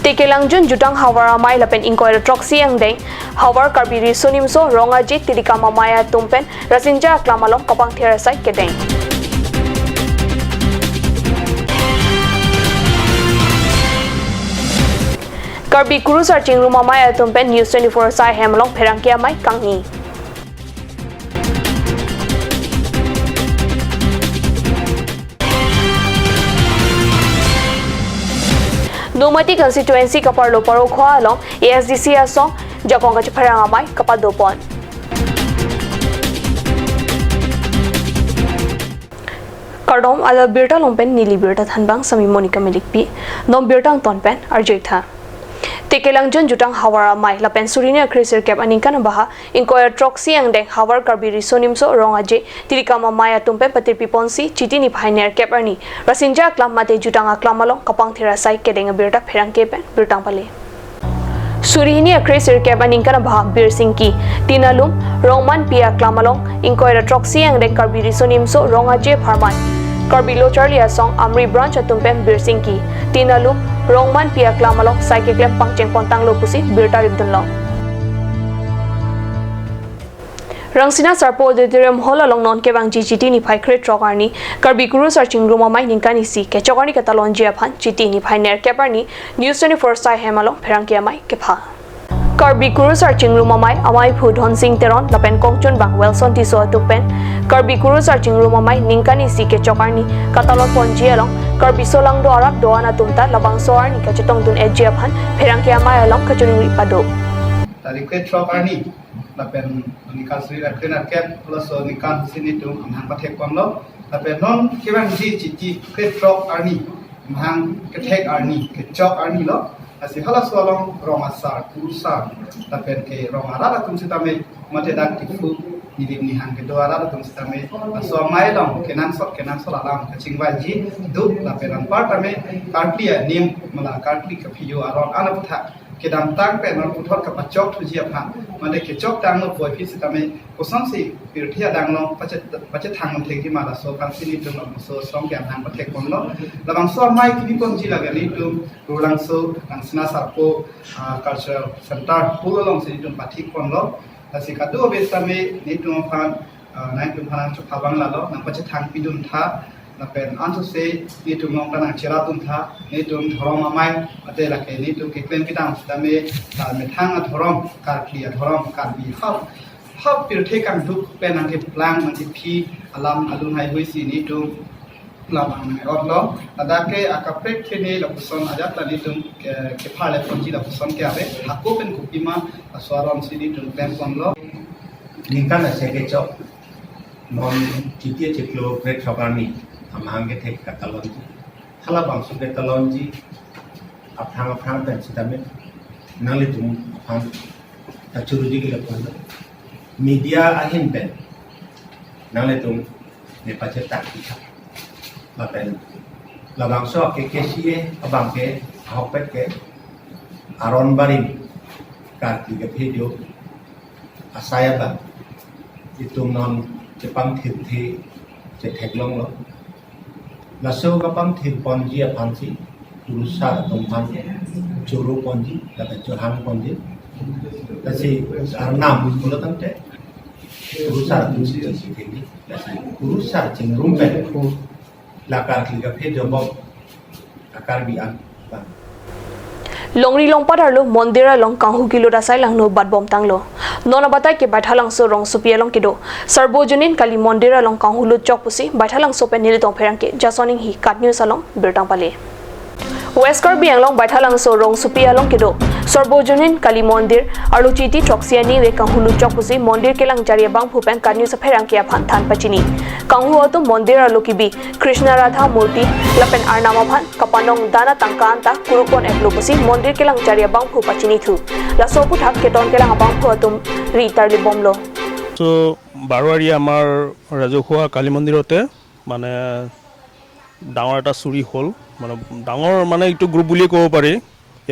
Tekelangjun jutang hawara mai lapen inkoira troksi ang deng hawar karbiri sunimso rongaji tilikama maya tumpen rasinja klamalong kapang therasai kedeng. Karbi kuru searching rumah maya tumpen News 24 sai hemlong perangkia mai kanghi. Numati constituency kaparlo paro khwa along ASDC asong jakong ka parang amay kapadopon. Kardom ala birta lompen nili birta thanbang sami Monica Melikpi nom birtang tonpen arjeitha. Tekelangjun jutang hawara mai lapen surine krisir kep aningkan baha inkoya troksi ang deng hawar karbiri sonimso rongaje tilikama maya tumpen patir piponsi chiti ni phainer kep arni rasinja klam mate jutang aklamalong kapang therasai kedeng birta pherang kepen birtang pale surine krisir kep aningkan baha bir singki tinalum rongman pia klamalong inkoya troksi ang deng karbiri sonimso rongaje pharman Karbilo Charlie asong Amri branch atumpen Birsingki Tinalum Rongman pia klamalong Saike klem pangcheng pontang lopusi Birta Ribdunlong Rangsina Sarpo Auditorium Hall along non kebang GGT ni phai kret trokarni Karbi Guru searching room amai ningkani si kechokarni katalon jiaphan GT ni phai ner keparni News 24 sai hemalong pherangkia mai kepha Karbi Guru searching room amai food hon sing teron lapen kongchun bang Wilson tiso atupen Karbi Guru searching room amai ningkani si kechokarni katalon ponji along Karbi solang do arak doana tumta labang soar ni kachetong dun ejiaphan pherangkia mai along kachuning ipado Tarikwe trokarni lapen nikal sri rakena kem plus nikal sini tu amhang pathek komlo lapen non kebang ji trok arni amhang kethek arni kechok arni lo asi hala solong romasar kursa lapen ke romara tum sitame mate dak tifu nidim ni hang ke doara tum sitame so mai long kenan so alam kachingwa ji du lapen an partame kartlia nim mala kartli kaphiyo aron anaputha kedam tang pe non puthot ka pachok thu jia pha mane ke chok tang no poi phi sitame kosam si pirthia dang no pache thang thek ki mala so kan sini tu no so som kyam hang pathek kon lo labang so mai ki kon ji la gani tu rulang so kan sina sarpo cultural center pulolong sini tu pathik kon lo asi ka du be same ni tu phan nai tu phan chu phabang la lo nang pache thang pidun tha lapen antu se ni tu ngong kana chera tum tha ni tu thorom amai ate la ke ni tu ke klen kitang stame ta me thang thorom kar clear thorom kar bi hap pir the kan duk pen ang ke plan man phi alam alun hai hoi si ni tu labang me otlo ada ke akaprek ke ni la puson aja ta ni tu ke phale ponji la puson ke ave hakko pen kupima swaram si ni tu pen kon lo Linkan se ke chok non chitie cheklo prek sokarni amang ke thek katalonji hala bangsu ke talonji aphang dan sitame nangli tum aphang tachuruji ke lapon media ahin pen nangli tum ne pache tak kita lapen labang so ke kesie abang ke hopet ke aron barin ka ke video asaya ba itu non Jepang thith je theklong lo laso kapang thith ponji aphansi urusa tompan churu ponji kata johan ponji kasi arnam mulo tante urusa tusi thini kasi urusa chingrum pe lakar kliga phe jobok akar bi an Longri longpat arlo mondira long kanghu kilo rasai lang no bad bom tanglo nona batai ke baithalang so rong supia long kido sarbojunin kali mondira long kanghu lu chok pusi baithalang so pe nili tong pherang ke jasoning hi kat news along birtang pale West Karbi anglong baithalang so rong supia long kido sarbojunin kali mondir arlo chiti troksiani we kanghu lu chok pusi mondir kelang jaria bang phupen kat news pherang ke phan than pachini kanghu auto mondir arlo kibi Krishna Radha Murti lapen arnama phan kapanong dana tangkanta kurupon eplo pusi mondir kelang jaria bang phu pachini thu laso puthak keton kelang bang phu atum ritar li bomlo so বারোয়ারি আমার রাজহুৱা কালী মন্দিৰতে মানে ডাঙৰ এটা চুৰি হ'ল মানে ডাঙৰ মানে এইটো গ্ৰুপ বুলিয়ে ক'ব পাৰি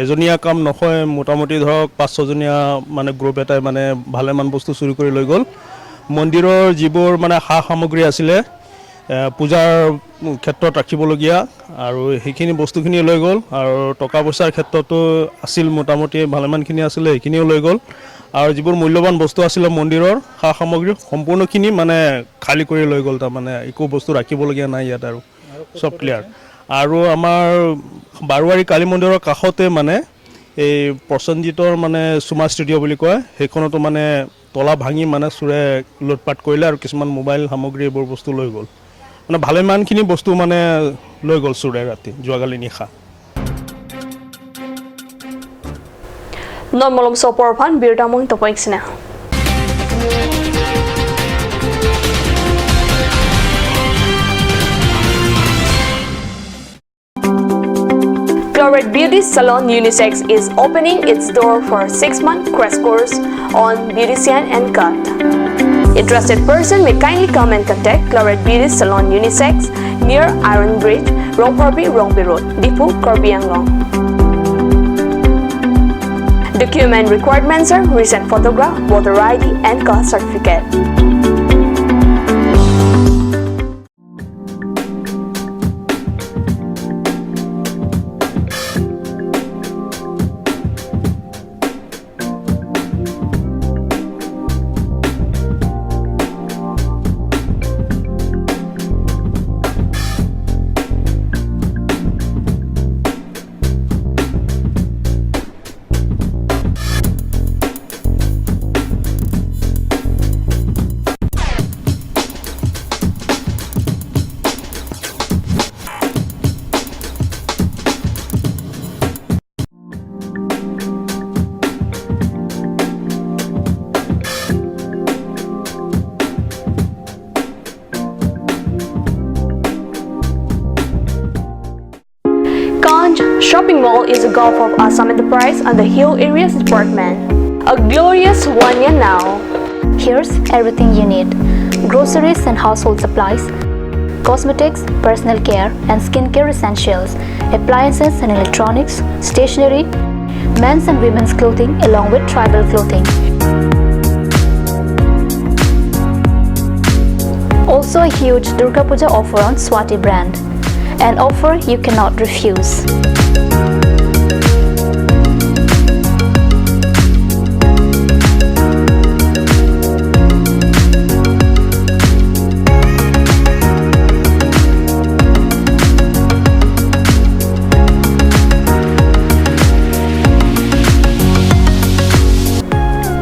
এজনীয়া কাম নহয় মোটামুটি ধৰক 5-6 জনীয়া মানে গ্ৰুপ এটাই মানে ভালেমান বস্তু চুৰি কৰি লৈ গ'ল মন্দিৰৰ যিবোৰ মানে সা সামগ্ৰী আছিলে পূজাৰ ক্ষেত্ৰত ৰাখিবলগীয়া আৰু সেইখিনি বস্তুখিনি লৈ গ'ল আৰু টকা পইচাৰ ক্ষেত্ৰতো আছিল মোটামুটি ভালেমানখিনি আছিলে সেইখিনিও লৈ গ'ল আৰু যিবোৰ মূল্যৱান বস্তু আছিলে মন্দিৰৰ সা সামগ্ৰী সম্পূৰ্ণখিনি মানে খালী কৰি লৈ গ'ল তাৰমানে একো বস্তু ৰাখিবলগীয়া নাই ইয়াত আৰু চব ক্লিয়াৰ আৰু আমাৰ বাৰোৱাৰী কালী মন্দিৰৰ কাষতে মানে এই প্ৰসেনজিতৰ মানে সুমা ষ্টুডিঅ' বুলি কয় সেইখনতো মানে তলা ভাঙি মানে চোৰে লুটপাট কৰিলে আৰু কিছুমান মোবাইল সামগ্ৰী এইবোৰ বস্তু লৈ গ'ল মানে ভালেমানখিনি বস্তু মানে লৈ গ'ল চোৰে ৰাতি যোৱাকালি নিশা নমলম সপৰভান বিৰদামং তপইকসনা Chloride Beauty Salon Unisex is opening its door for 6-month crash course on beautician and cut. Interested person may kindly come and contact Chloride Beauty Salon Unisex near Iron Bridge, Rongporbi Road, Dipu, Korbi Anglong. Document requirements are recent photograph, voter ID and caste certificate. Kanj Shopping Mall is a Gulf of Assam enterprise and the Hill Areas Department. A glorious one year now. Here's everything you need: groceries and household supplies, cosmetics, personal care and skincare essentials, appliances and electronics, stationery, men's and women's clothing along with tribal clothing. Also a huge Durga Puja offer on Swati brand. An offer you cannot refuse.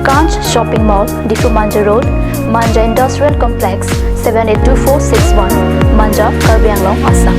Kanj Shopping Mall, Difu Manja Road, Manja Industrial Complex, 782461, Manja, Korbi Anglong, Assam.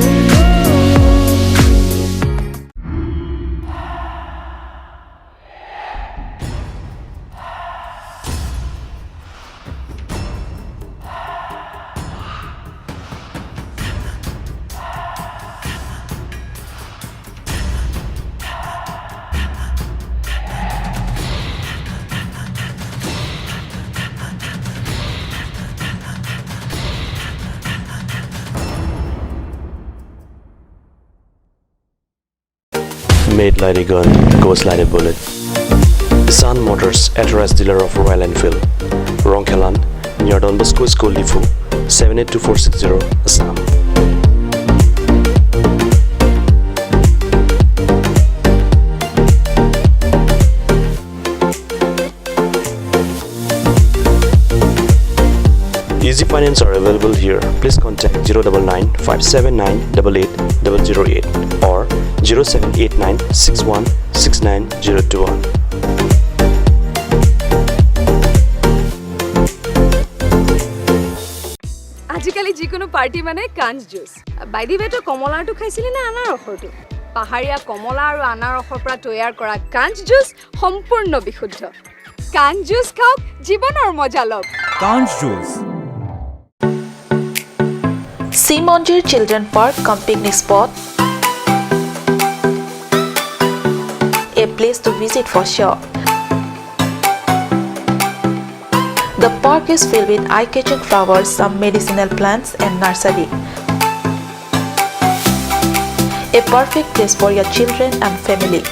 Made like a gun, goes like a bullet. Sun Motors, authorized dealer of Royal Enfield, Rongkhelan, near Don Bosco School, Difu, 782460, Assam. Easy finance are available here. Please contact 099 579 88008 or 0789 61 69021. আজিকালি যিকোনো party মানে কাঞ্জ juice. বাইদি বেটো কমলাটো খাইছিলি না আনাৰসৰটো? পাহাৰীয়া কমলা আৰু আনাৰসৰ পৰা তৈয়াৰ কৰা কাঞ্জ জুচ সম্পূৰ্ণ বিশুদ্ধ। কাঞ্জ জুচ খাওক, জীৱনৰ মজা লওক। Kanj Juice. Simonjir Children Park cum picnic spot. A place to visit for sure. The park is filled with eye-catching flowers, some medicinal plants and nursery. A perfect place for your children and family.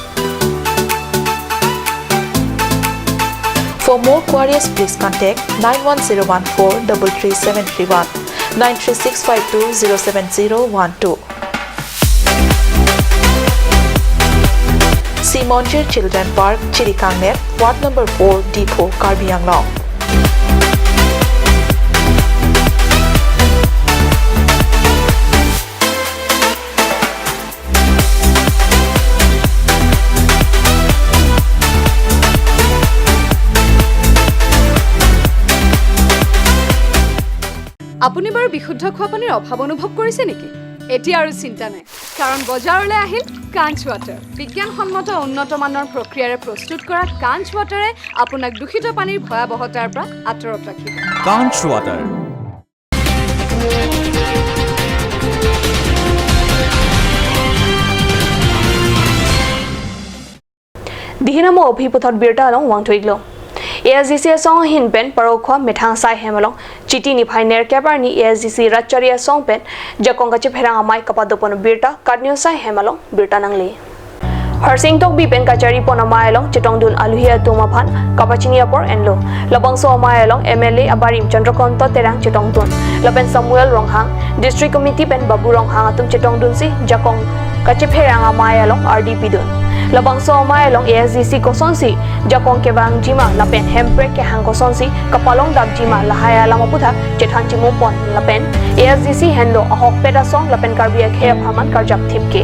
For more queries, please contact 91014 33731. 93652 Simonjir Children Park, Chirikangnet, Ward number 4, Depot, Karbi Anglong. আপুনি বাৰু বিশুদ্ধ খোৱা পানীৰ অভাৱ অনুভৱ কৰিছে নেকি? এতিয়া আৰু চিন্তা নাই, কাৰণ বজাৰলৈ আহিল কাঞ্চ ৱাটাৰ। বিজ্ঞানসন্মত উন্নত মানৰ প্ৰক্ৰিয়াৰে প্ৰস্তুত কৰা কাঞ্চ ৱাটাৰে আপোনাক দূষিত পানীৰ ভয়াৱহতাৰ পৰা আঁতৰত ৰাখিব। কাঞ্চ ৱাটাৰ। দিহিনামো অভিপথত বিৰতা আলং ওয়াং থৈগলো ASDC song hin pen parokha methang sai hemalong chiti ni phai ner kebar ni ASDC ratcharia song pen jakong ka che pherang amai kapadopon birta kadnyo sai hemalong birta nangli Harsing tok bi pen kachari pon amai along chitong dun aluhia toma phan kapachinia por enlo labang so amai along MLA abarim chandrakonto terang chitong dun laben Samuel Ronghang district committee pen babu Ronghang atum chitong dun si jakong ka che pherang amai along RDP dun Labang so amai along ASDC kosonsi jakong kebang jima lapen hempre ke hang kosonsi kapalong dab jima lahaya lamaputha chethan chimum pon lapen ASDC hendo ahok peda song lapen karbia khe phaman karjap thipke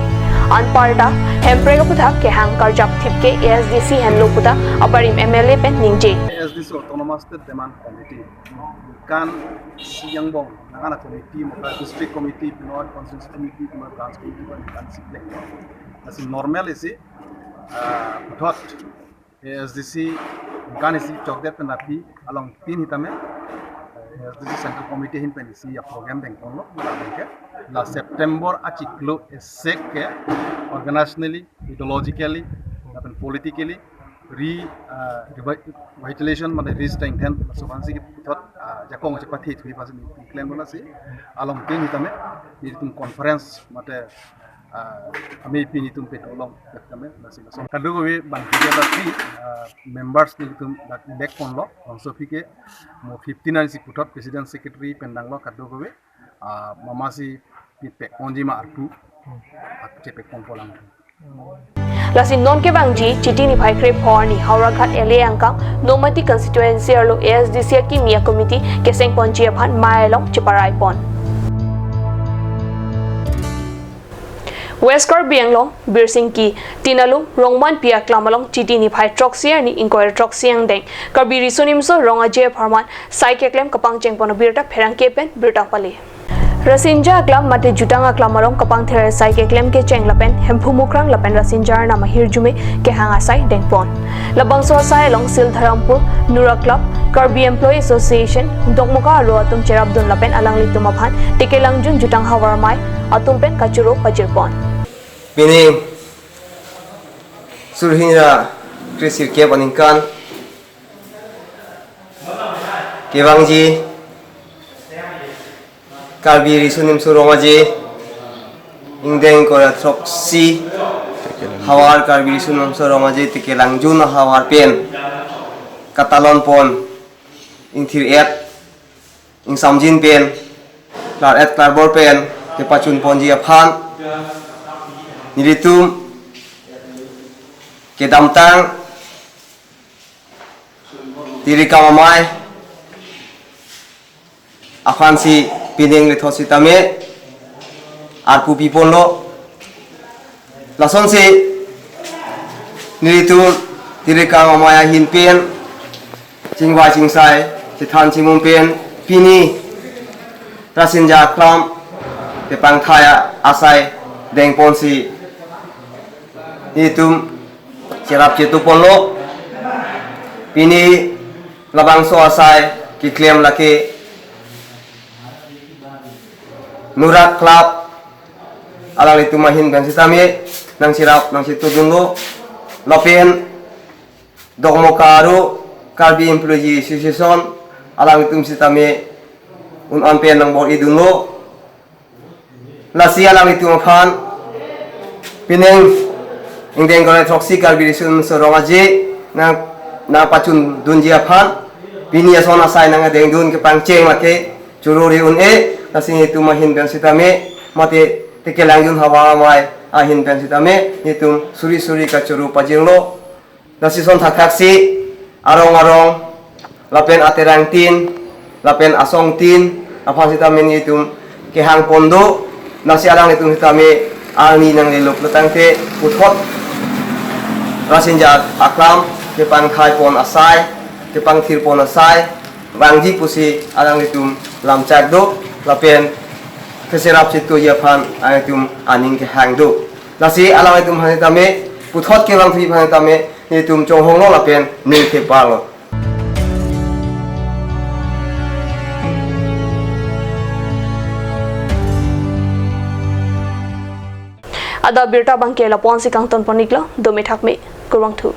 anparda hempre kaputha ke hang karjap thipke ASDC henlo puta abarim MLA pen ningje ASDC Autonomous State Demand Committee kan siyangbong nangana committee moka district committee North Constituency Committee kuma branch committee kan siplek asi normal isi Puthot ASDC Ganisi Chokdet Penapi along tin hitame ASDC Central Committee hin penisi a program bengkong la September achiklo sek ke organizationally ideologically and politically revitalization mane re-strengthen sobansi ki Puthot jakong chepati thui pas ni claim bona si along tin hitame ni conference mate Ami pini tum pet olong kami nasi nasi. Kadang kami bangkit tapi members ni tum elect pon lo, also pike mo 15 nasi putot president secretary pendang lo kadang kami mama si pipek onji ma artu cepek pompolang. Lasin non ke bangji chiti ni phai kre phor ni Howrah Ghat LA angkang Nomati constituency arlo ASDC ki mia committee keseng ponji aphan mailong chiparai pon. West Karbi Anglong, Birsing Ki, Tinalung, Rongman Pia Klamalong, Chiti ni Phai Troxier ni Inquire Troxiang Deng, Karbi Risunim so Ronga J Farman, Saike Klem Kapang Cheng Pono Birta, Perang Kepen, Birta Pali. Rasinja Klam Mate Jutanga Klamalong Kapang Ther Saike Klem Ke Cheng Lapen, Hempu Mukrang Lapen Rasinja Nama Hirjume, Ke Hanga Sai Deng Pon. Labang So Sai Long Sil Dharampur, Nura Club, Karbi Employee Association, Dongmoka Alo Atum Cherabdun Lapen Alang Litumaphan, Tikelang Jun Jutang Hawarmai, Atumpen Kachuro Pajirpon. Meaning Surhira Krisir Kep Aningkan Kebangji Karbi Risunim Surongaji Ingdeng Korea Troksi Hawar Karbi Risunim Surongaji Tikelang Jun Hawar Pen Katalon Pon Ingtir Et Ing Samjin Pen Klar Et Klarbor Pen Kepacun Ponji Aphan Niritum Kedamtang Tirikamamai Afansi Pining Lithositame Arpu Pipolo Lasonsi Niritum Tirikamamai Hinpen Chingwa Chingsai Chithan Chimumpen Pini Rasinja Klam Tepang Thaya Asai Deng Ponsi Itum Sirap Cetu Polo Pini Labang So Asai Kiklem Laki Nurak Club Alang itu mahin dan sitami Nang sirap nang situ dulu Lapin Dogmokaru Karbi Employee Association Alang itu sitami Unampen nang bor idunlo Lasi alang itu makan Pineng Ingdeng Korea Troksi Karbi Risun Sorongaji Na pacun dunji aphan Pini asona sai nang adeng dun ke pangceng laki Cururi un nasi itu mahin pen sitame mate tekelang jun hawa mai ahin pen sitame itu suri kacuru pajinglo nasi son thakaksi arong lapen aterang tin lapen asong tin apa sitame itu kehang pondo nasi alang itu sitame ani nang lelok letang te uthot rasinjat aklam kepang khai pon asai kepang thir pon asai rangji pusi alang itu lam chak do lapen keserap situ ya pan itu aning kehang do nasi alang itu sitame uthot kepang thir pan sitame itu chonghong lo lapen ning ke palo ada birta bangke la pon si kang ton ponikla do me thak me kurang thu